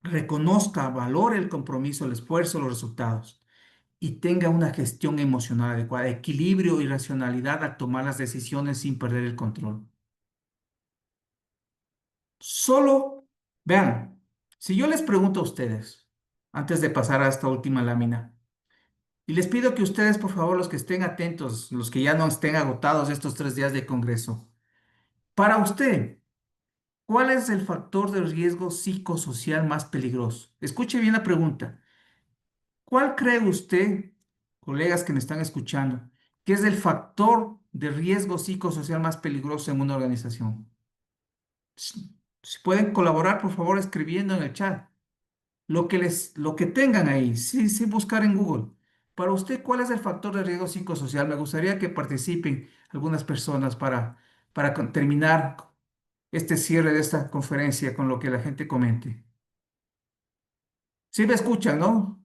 reconozca, valore el compromiso, el esfuerzo, los resultados y tenga una gestión emocional adecuada, equilibrio y racionalidad al tomar las decisiones sin perder el control. Solo, vean, si yo les pregunto a ustedes, antes de pasar a esta última lámina, y les pido que ustedes, por favor, los que estén atentos, los que ya no estén agotados estos 3 días de congreso, para usted, ¿cuál es el factor de riesgo psicosocial más peligroso? Escuche bien la pregunta. ¿Cuál cree usted, colegas que me están escuchando, que es el factor de riesgo psicosocial más peligroso en una organización? Si pueden colaborar, por favor, escribiendo en el chat. Lo que tengan ahí, sí, sí, buscar en Google. Para usted, ¿cuál es el factor de riesgo psicosocial? Me gustaría que participen algunas personas para terminar este cierre de esta conferencia con lo que la gente comente. ¿Sí me escuchan, no?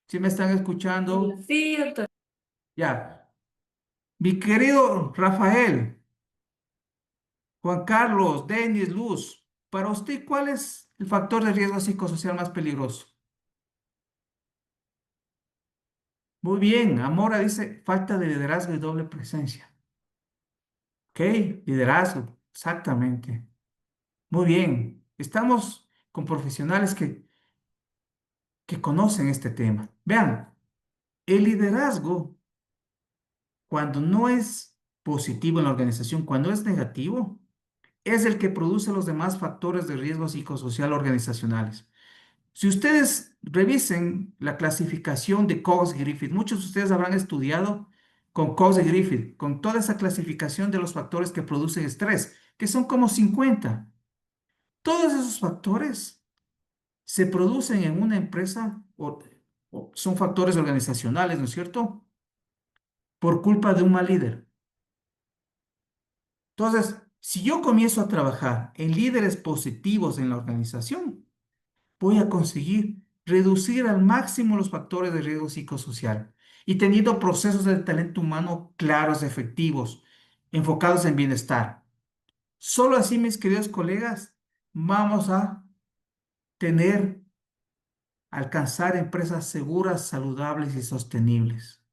¿Sí me están escuchando? Sí, doctor. Ya. Mi querido Rafael, Juan Carlos, Denis, Luz, para usted, ¿cuál es el factor de riesgo psicosocial más peligroso? Muy bien, Amora dice falta de liderazgo y doble presencia. Ok, liderazgo, exactamente. Muy bien, estamos con profesionales que conocen este tema. Vean, el liderazgo, cuando no es positivo en la organización, cuando es negativo, es el que produce los demás factores de riesgo psicosocial organizacionales. Si ustedes revisen la clasificación de Cox-Griffith, muchos de ustedes habrán estudiado con Cox-Griffith, con toda esa clasificación de los factores que producen estrés, que son como 50. Todos esos factores se producen en una empresa o son factores organizacionales, ¿no es cierto? Por culpa de un mal líder. Entonces, si yo comienzo a trabajar en líderes positivos en la organización, voy a conseguir reducir al máximo los factores de riesgo psicosocial y teniendo procesos de talento humano claros, efectivos, enfocados en bienestar. Solo así, mis queridos colegas, vamos a tener, alcanzar empresas seguras, saludables y sostenibles.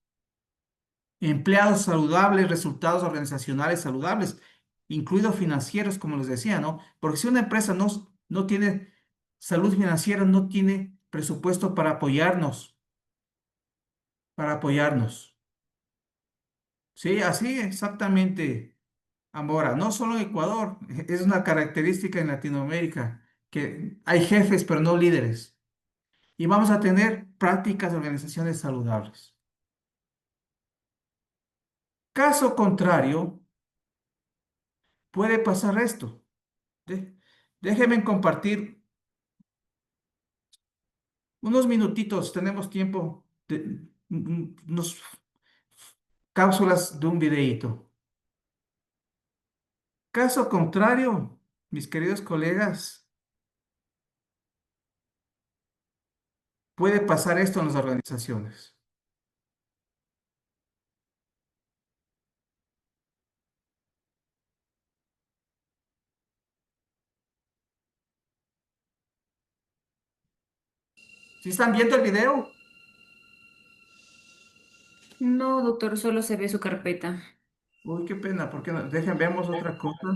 Empleados saludables, resultados organizacionales saludables, incluidos financieros, como les decía, ¿no? Porque si una empresa no tiene salud financiera, no tiene presupuesto para apoyarnos. Sí, así exactamente, Amora. No solo en Ecuador, es una característica en Latinoamérica, que hay jefes, pero no líderes. Y vamos a tener prácticas de organizaciones saludables. Caso contrario, puede pasar esto. Déjenme compartir unos minutitos, tenemos tiempo, unos cápsulas de un videíto. Caso contrario, mis queridos colegas, puede pasar esto en las organizaciones. ¿Sí están viendo el video? No, doctor, solo se ve su carpeta. Uy, qué pena, ¿por qué no? Dejen, veamos otra cosa.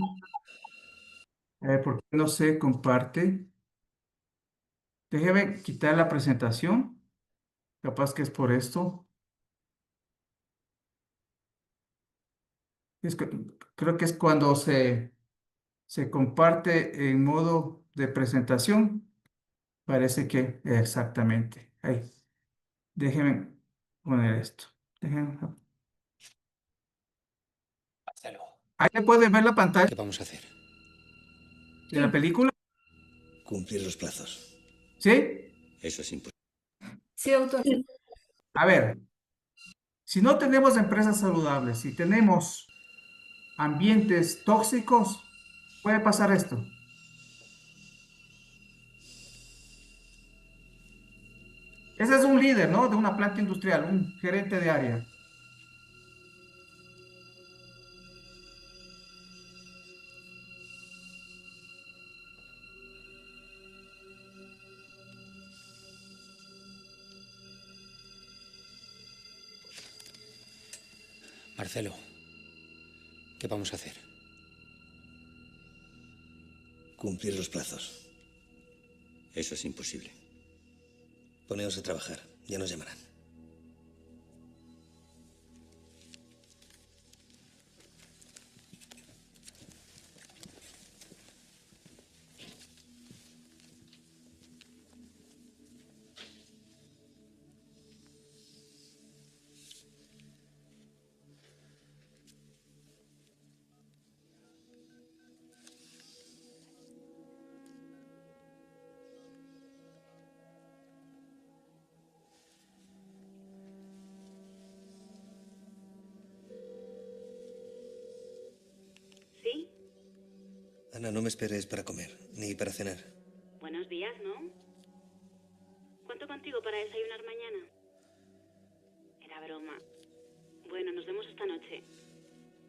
¿Por qué no se comparte? Déjeme quitar la presentación. Capaz que es por esto. Es que- Creo que es cuando se comparte en modo de presentación. Parece que exactamente. Ahí. Déjenme poner esto. Déjenme. Marcelo, Ahí le pueden ver la pantalla ¿qué vamos a hacer? de la Sí, película. Cumplir los plazos. ¿Sí? Eso es imposible. sí, doctor. A ver, si no tenemos empresas saludables, si tenemos ambientes tóxicos, puede pasar esto. Ese es un líder, ¿no? De una planta industrial, un gerente de área. Marcelo, ¿qué vamos a hacer? Cumplir los plazos. Eso es imposible. Poneos a trabajar, ya nos llamarán. ¿Sí? Ana, no me esperes para comer, ni para cenar. Buenos días, ¿no? ¿Cuánto contigo para desayunar mañana? Era broma. Bueno, nos vemos esta noche.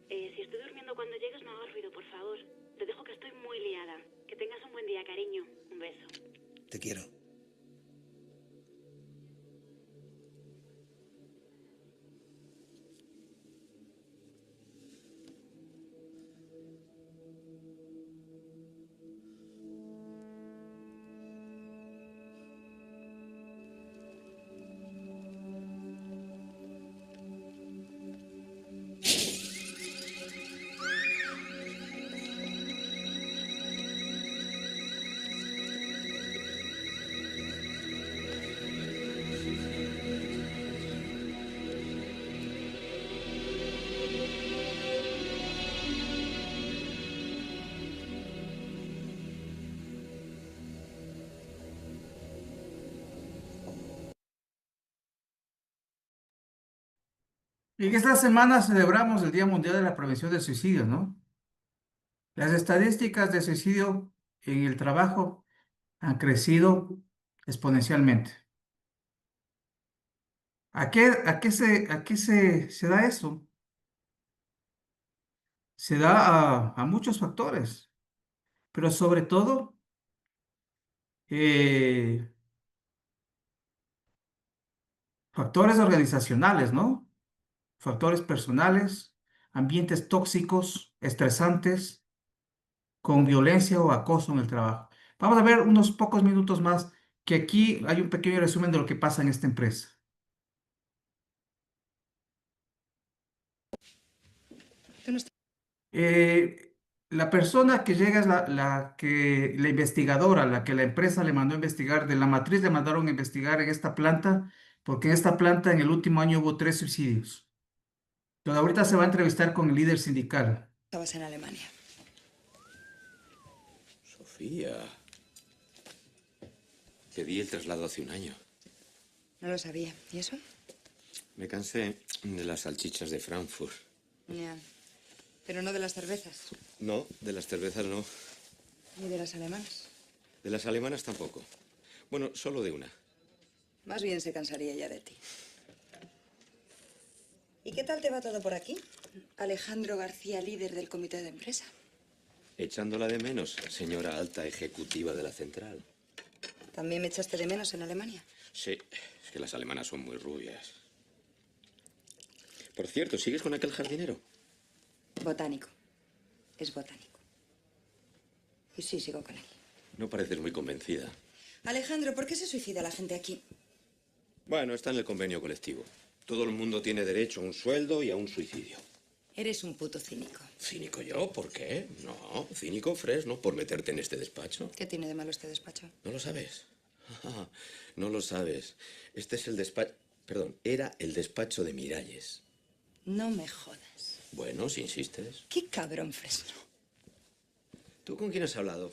Si estoy durmiendo cuando llegues, no hagas ruido, por favor. Te dejo que estoy muy liada. Que tengas un buen día, cariño. Un beso. Te quiero. Y esta semana celebramos el Día Mundial de la Prevención del Suicidio, ¿no? Las estadísticas de suicidio en el trabajo han crecido exponencialmente. ¿A qué se da eso? Se da a muchos factores, pero sobre todo eh, factores organizacionales, ¿no? Factores personales, ambientes tóxicos, estresantes, con violencia o acoso en el trabajo. Vamos a ver unos pocos minutos más, que aquí hay un pequeño resumen de lo que pasa en esta empresa. Eh, la persona que llega es la investigadora, la que la empresa le mandó a investigar, de la matriz le mandaron a investigar en esta planta, porque en esta planta en el último año hubo 3 suicidios. Entonces ahorita se va a entrevistar con el líder sindical. Estabas en Alemania. Sofía. Pedí el traslado hace un año. No lo sabía. ¿Y eso? Me cansé de las salchichas de Frankfurt. Ya. Pero no de las cervezas. No, de las cervezas no. Ni de las alemanas. De las alemanas tampoco. Bueno, solo de una. Más bien se cansaría ya de ti. ¿Y qué tal te va todo por aquí? Alejandro García, líder del comité de empresa. Echándola de menos, señora alta ejecutiva de la central. ¿También me echaste de menos en Alemania? Sí, es que las alemanas son muy rubias. Por cierto, ¿sigues con aquel jardinero? Botánico. Es botánico. Y sí, sigo con él. No pareces muy convencida. Alejandro, ¿por qué se suicida la gente aquí? Bueno, está en el convenio colectivo. Todo el mundo tiene derecho a un sueldo y a un suicidio. Eres un puto cínico. ¿Cínico yo? ¿Por qué? No, cínico, Fresno, por meterte en este despacho. ¿Qué tiene de malo este despacho? ¿No lo sabes? Ah, no lo sabes. Este es el despacho... Perdón, era el despacho de Miralles. No me jodas. Bueno, si insistes. Qué cabrón, Fresno. ¿Tú con quién has hablado?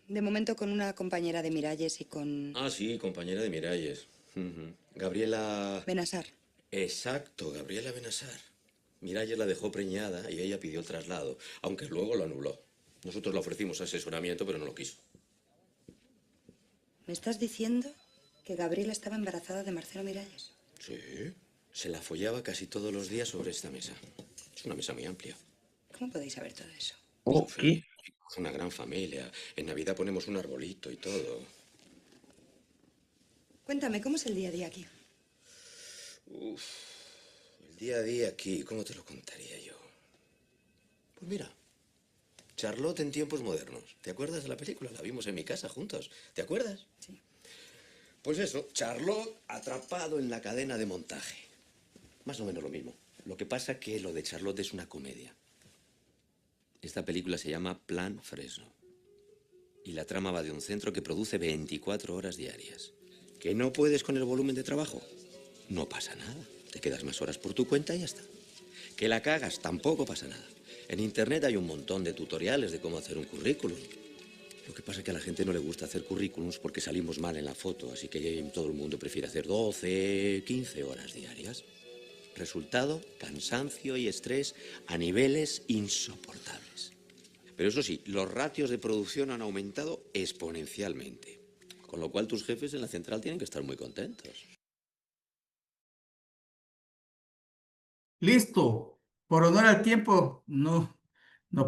De momento con una compañera de Miralles y con Ah, sí, compañera de Miralles. Ujú. Gabriela... Benasar. Exacto, Gabriela Benasar. Miralles la dejó preñada y ella pidió el traslado, aunque luego lo anuló. Nosotros le ofrecimos asesoramiento, pero no lo quiso. ¿Me estás diciendo que Gabriela estaba embarazada de Marcelo Miralles? Sí, se la follaba casi todos los días sobre esta mesa. Es una mesa muy amplia. ¿Cómo podéis saber todo eso? Sofía, es una gran familia. En Navidad ponemos un arbolito y todo. Cuéntame, ¿cómo es el día a día aquí? Uf, el día a día aquí, ¿cómo te lo contaría yo? Pues mira, Charlotte en tiempos modernos. ¿Te acuerdas de la película? La vimos en mi casa juntos. ¿Te acuerdas? Sí. Pues eso, Charlotte atrapado en la cadena de montaje. Más o menos lo mismo. Lo que pasa que lo de Charlotte es una comedia. Esta película se llama Plan Fresno. Y la trama va de un centro que produce 24 horas diarias. ¿Que no puedes con el volumen de trabajo? No pasa nada. Te quedas más horas por tu cuenta y ya está. ¿Que la cagas? Tampoco pasa nada. En Internet hay un montón de tutoriales de cómo hacer un currículum. Lo que pasa es que a la gente no le gusta hacer currículums porque salimos mal en la foto, así que todo el mundo prefiere hacer 12, 15 horas diarias. Resultado, cansancio y estrés a niveles insoportables. Pero eso sí, los ratios de producción han aumentado exponencialmente. Con lo cual tus jefes en la central tienen que estar muy contentos. Listo. Por honor al tiempo, no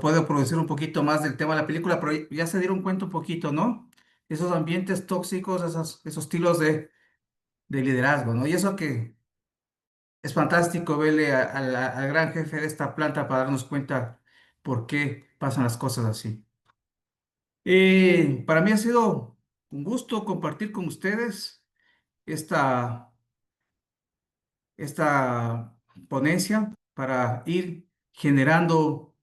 puedo producir un poquito más del tema de la película, pero ya se dieron cuenta un poquito, ¿no? Esos ambientes tóxicos, esos estilos de liderazgo, ¿no? Y eso que es fantástico verle al gran jefe de esta planta para darnos cuenta por qué pasan las cosas así. Para mí ha sido un gusto compartir con ustedes esta, esta ponencia para ir generando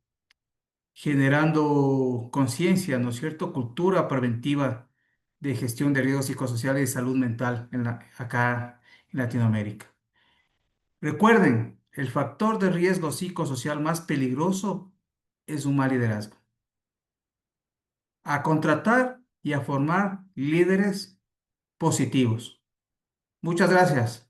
conciencia, ¿no es cierto? Cultura preventiva de gestión de riesgos psicosociales y salud mental acá en Latinoamérica. Recuerden, el factor de riesgo psicosocial más peligroso es un mal liderazgo. A contratar y a formar líderes positivos. Muchas gracias.